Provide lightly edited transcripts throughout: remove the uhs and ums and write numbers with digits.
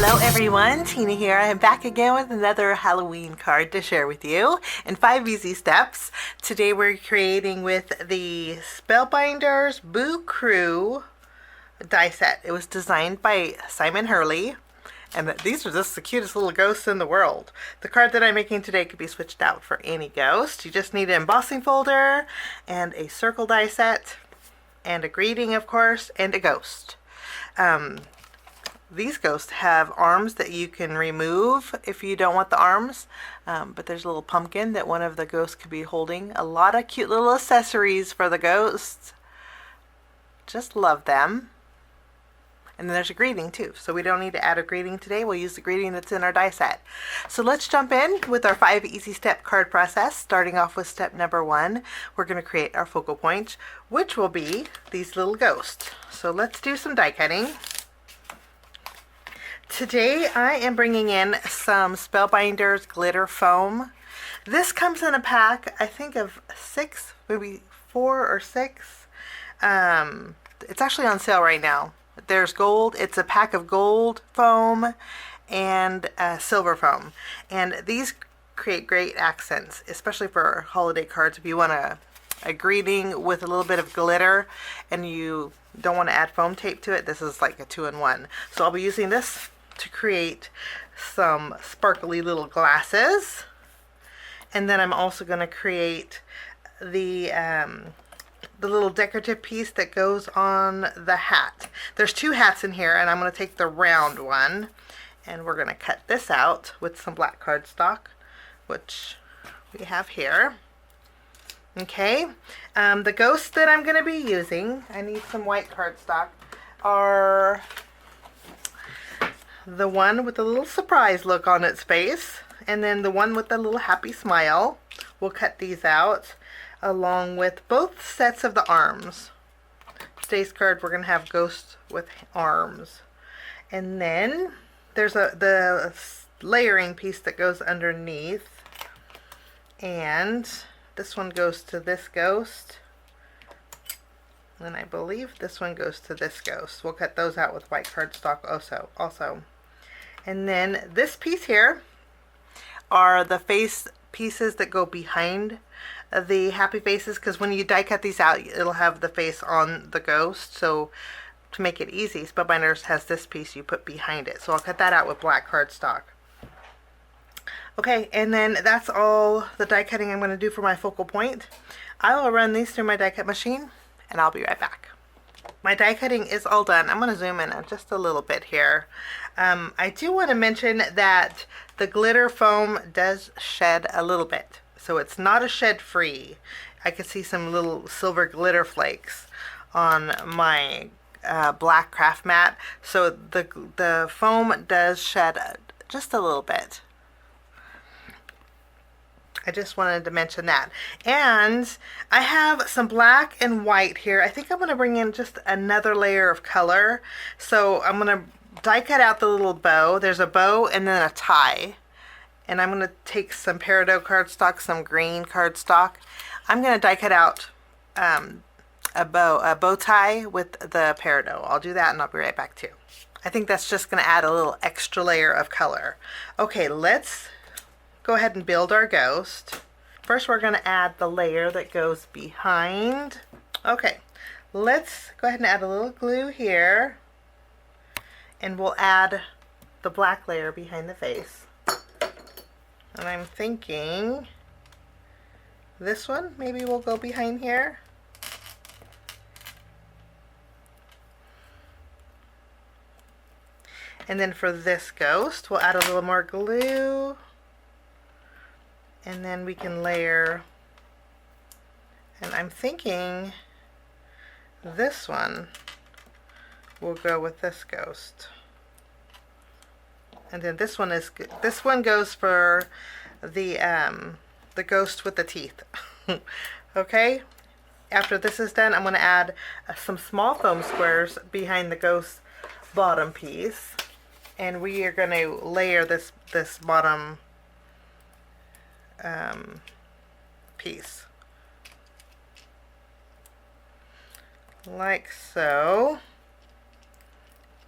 Hello everyone, Tina here. I'm back again with another Halloween card to share with you in 5 easy steps. Today we're creating with the Spellbinders Boo Crew die set. It was designed by Simon Hurley, and these are just the cutest little ghosts in the world. The card that I'm making today could be switched out for any ghost. You just need an embossing folder and a circle die set and a greeting, of course, and a ghost. These ghosts have arms that you can remove if you don't want the arms, but there's a little pumpkin that one of the ghosts could be holding. A lot of cute little accessories for the ghosts. Just love them. And then there's a greeting too, so we don't need to add a greeting today. We'll use the greeting that's in our die set. So let's jump in with our 5 easy step card process. Starting off with step number 1, we're going to create our focal point, which will be these little ghosts. So let's do some die cutting. Today I am bringing in some Spellbinders glitter foam. This comes in a pack, I think of 6, maybe 4 or 6. It's actually on sale right now. There's gold. It's a pack of gold foam and silver foam. And these create great accents, especially for holiday cards. If you want a greeting with a little bit of glitter and you don't want to add foam tape to it, this is like a 2-in-1. So I'll be using this to create some sparkly little glasses, and then I'm also going to create the little decorative piece that goes on the hat. There's 2 hats in here, and I'm going to take the round one, and we're going to cut this out with some black cardstock, which we have here. Okay, the ghosts that I'm going to be using, I need some white cardstock, are the one with the little surprise look on its face, and then the one with the little happy smile. We'll cut these out along with both sets of the arms. Today's card we're going to have ghosts with arms. And then there's the layering piece that goes underneath, and this one goes to this ghost, and I believe this one goes to this ghost. We'll cut those out with white cardstock also. And then this piece here are the face pieces that go behind the happy faces, because when you die cut these out, it'll have the face on the ghost. So to make it easy, Spellbinders has this piece you put behind it. So I'll cut that out with black cardstock. Okay, and then that's all the die cutting I'm going to do for my focal point. I will run these through my die cut machine, and I'll be right back. My die cutting is all done. I'm going to zoom in just a little bit here. I do want to mention that the glitter foam does shed a little bit, so it's not a shed free. I can see some little silver glitter flakes on my black craft mat, so the foam does shed just a little bit. I just wanted to mention that. And I have some black and white here. I think I'm going to bring in just another layer of color. So I'm going to die cut out the little bow. There's a bow and then a tie. And I'm going to take some peridot cardstock, some green cardstock. I'm going to die cut out a bow tie with the peridot. I'll do that and I'll be right back too. I think that's just going to add a little extra layer of color. Okay, let's go ahead and build our ghost. First we're going to add the layer that goes behind. Okay, let's go ahead and add a little glue here, and we'll add the black layer behind the face. And I'm thinking this one maybe will go behind here. And then for this ghost we'll add a little more glue, and then we can layer, and I'm thinking this one will go with this ghost, and then this one goes for the ghost with the teeth. Okay, after this is done, I'm going to add some small foam squares behind the ghost bottom piece, and we are going to layer this bottom piece like so.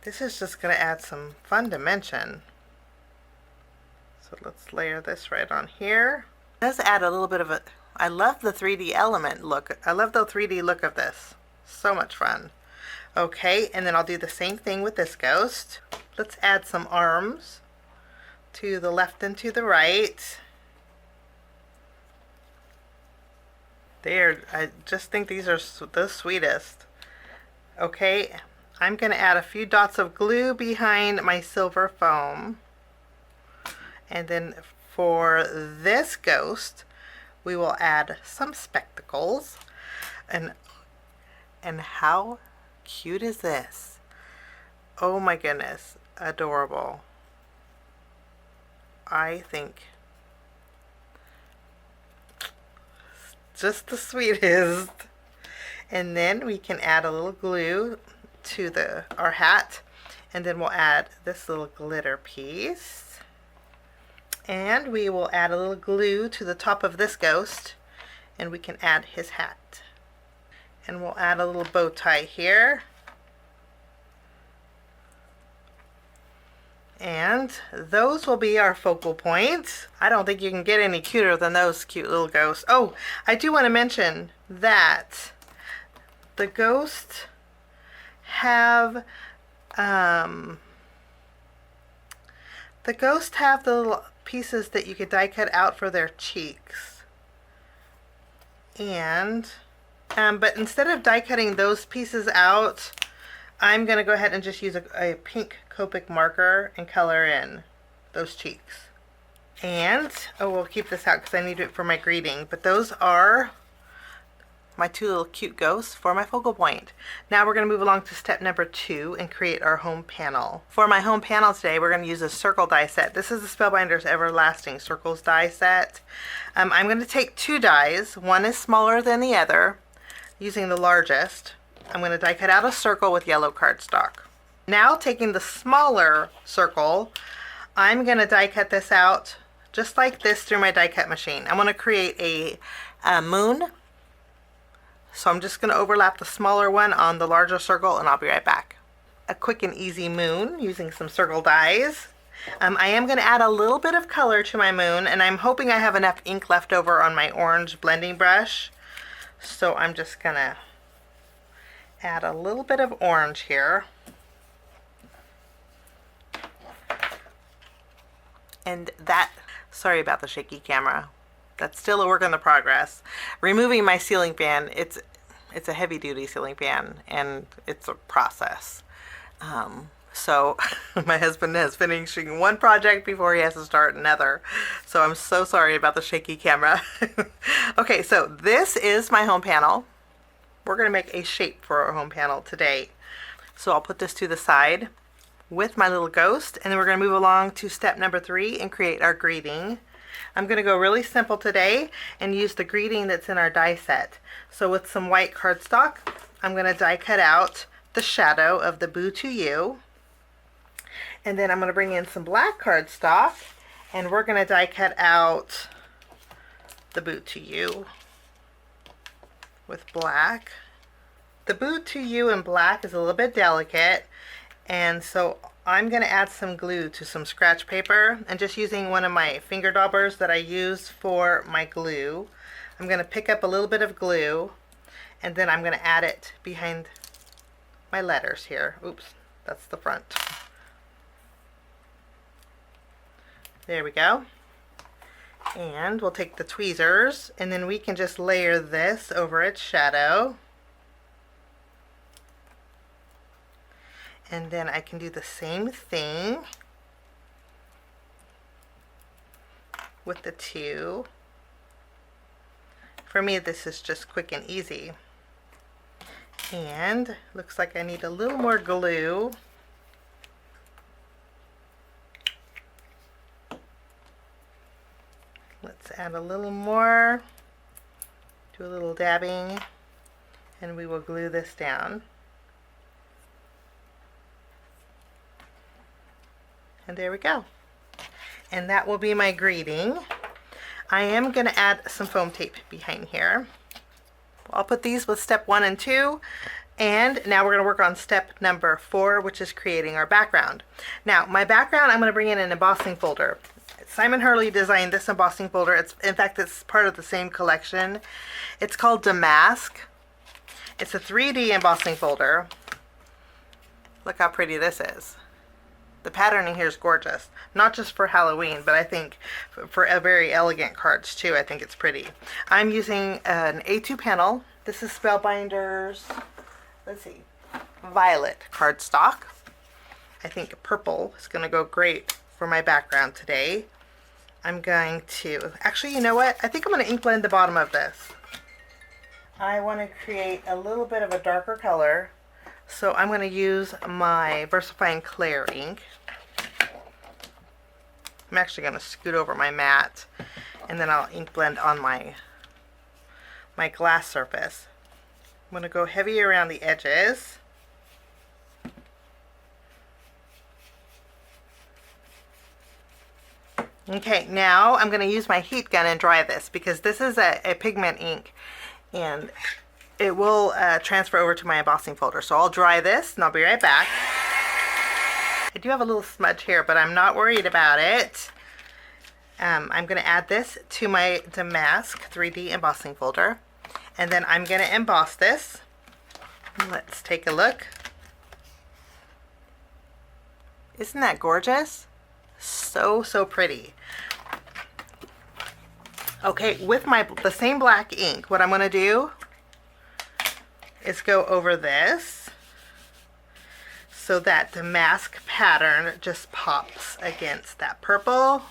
This is just going to add some fun dimension. So let's layer this right on here. It does add a little bit of a, I love the 3D element look. I love the 3D look of this. So much fun. Okay, and then I'll do the same thing with this ghost. Let's add some arms to the left and to the right. I just think these are the sweetest. Okay, I'm going to add a few dots of glue behind my silver foam. And then for this ghost, we will add some spectacles. And how cute is this? Oh my goodness, adorable. I think just the sweetest. And then we can add a little glue to our hat, and then we'll add this little glitter piece, and we will add a little glue to the top of this ghost, and we can add his hat, and we'll add a little bow tie here. And those will be our focal points. I don't think you can get any cuter than those cute little ghosts. Oh, I do want to mention that the ghosts have the little pieces that you could die cut out for their cheeks. And but instead of die cutting those pieces out, I'm going to go ahead and just use a pink Copic marker and color in those cheeks. And, oh, we'll keep this out because I need it for my greeting. But those are my two little cute ghosts for my focal point. Now we're going to move along to step number 2 and create our home panel. For my home panel today, we're going to use a circle die set. This is the Spellbinders Everlasting Circles die set. I'm going to take 2 dies. One is smaller than the other, using the largest. I'm going to die cut out a circle with yellow cardstock. Now taking the smaller circle, I'm going to die cut this out just like this through my die cut machine. I'm going to create a moon. So I'm just going to overlap the smaller one on the larger circle, and I'll be right back. A quick and easy moon using some circle dies. I am going to add a little bit of color to my moon, and I'm hoping I have enough ink left over on my orange blending brush. So I'm just going to add a little bit of orange here. And that, sorry about the shaky camera. That's still a work in the progress. Removing my ceiling fan, it's a heavy duty ceiling fan, and it's a process. So my husband is finishing one project before he has to start another. So I'm so sorry about the shaky camera. Okay, so this is my home panel. We're going to make a shape for our home panel today. So I'll put this to the side with my little ghost, and then we're going to move along to step number 3 and create our greeting. I'm going to go really simple today and use the greeting that's in our die set. So with some white cardstock, I'm going to die cut out the shadow of the Boo to You. And then I'm going to bring in some black cardstock, and we're going to die cut out the Boo to You with black. The Boo to You in black is a little bit delicate, and so I'm going to add some glue to some scratch paper, and just using one of my finger daubers that I use for my glue, I'm going to pick up a little bit of glue, and then I'm going to add it behind my letters here. Oops, that's the front. There we go. And we'll take the tweezers, and then we can just layer this over its shadow. And then I can do the same thing with the 2. For me, this is just quick and easy. And looks like I need a little more glue. Let's add a little more. Do a little dabbing, and we will glue this down. And there we go. And that will be my greeting. I am going to add some foam tape behind here. I'll put these with step 1 and 2 And now we're going to work on step number 4, which is creating our background. Now, my background, I'm going to bring in an embossing folder. Simon Hurley designed this embossing folder. In fact, it's part of the same collection. It's called Damask. It's a 3D embossing folder. Look how pretty this is. The patterning here is gorgeous. Not just for Halloween, but I think for a very elegant cards too. I think it's pretty. I'm using an A2 panel. This is Spellbinders. Let's see, violet cardstock. I think purple is going to go great for my background today. I'm going to, actually, you know what? I think I'm going to ink blend the bottom of this. I want to create a little bit of a darker color, so I'm going to use my VersaFine Clair ink. I'm actually going to scoot over my mat, and then I'll ink blend on my glass surface. I'm going to go heavy around the edges. Okay, now I'm going to use my heat gun and dry this because this is a pigment ink and it will transfer over to my embossing folder. So I'll dry this and I'll be right back. I do have a little smudge here, but I'm not worried about it. I'm going to add this to my Damask 3D embossing folder. And then I'm going to emboss this. Let's take a look. Isn't that gorgeous? So pretty. Okay, with the same black ink, what I'm going to do is go over this so that Damask pattern just pops against that purple.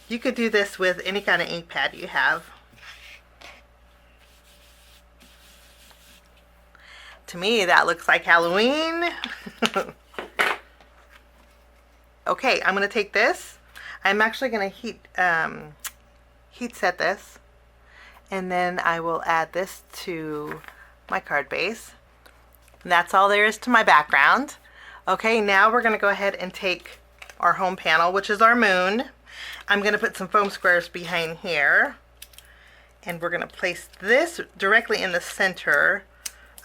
You could do this with any kind of ink pad you have. To me, that looks like Halloween. Okay, I'm going to take this. I'm actually going to heat set this. And then I will add this to my card base. And that's all there is to my background. Okay, now we're going to go ahead and take our home panel, which is our moon. I'm going to put some foam squares behind here. And we're going to place this directly in the center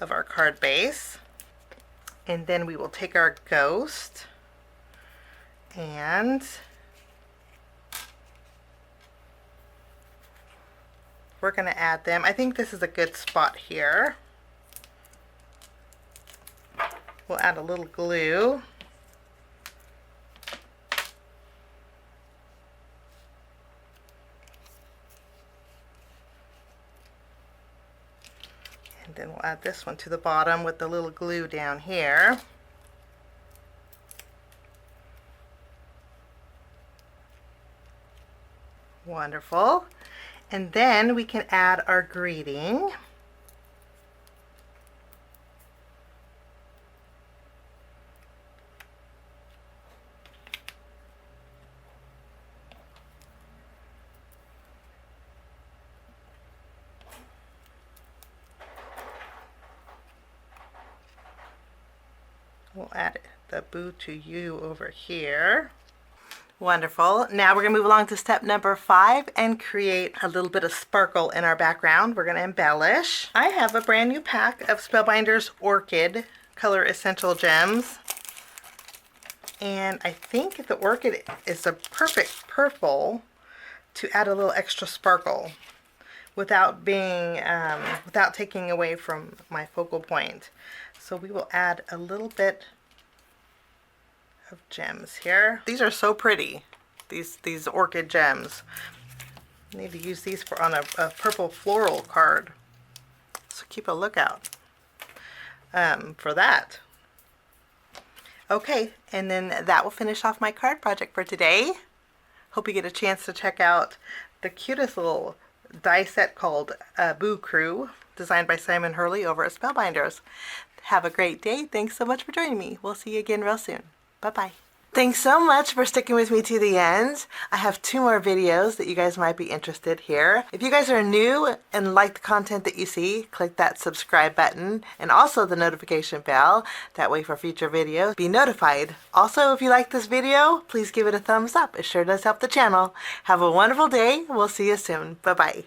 of our card base. And then we will take our ghost and we're going to add them. I think this is a good spot here. We'll add a little glue. And then we'll add this one to the bottom with the little glue down here. Wonderful. And then we can add our greeting. We'll add the boo to you over here. Wonderful. Now we're going to move along to step number 5 and create a little bit of sparkle in our background. We're going to embellish. I have a brand new pack of Spellbinders Orchid Color Essential Gems. And I think the Orchid is a perfect purple to add a little extra sparkle without taking away from my focal point. So we will add a little bit of gems here. These are so pretty, these orchid gems. I need to use these on a purple floral card, so keep a lookout for that. Okay, and then that will finish off my card project for today. Hope you get a chance to check out the cutest little die set called Boo Crew, designed by Simon Hurley over at Spellbinders. Have a great day. Thanks so much for joining me. We'll see you again real soon. Bye-bye. Thanks so much for sticking with me to the end. I have 2 more videos that you guys might be interested here. If you guys are new and like the content that you see, click that subscribe button and also the notification bell. That way for future videos, be notified. Also, if you like this video, please give it a thumbs up. It sure does help the channel. Have a wonderful day. We'll see you soon. Bye-bye.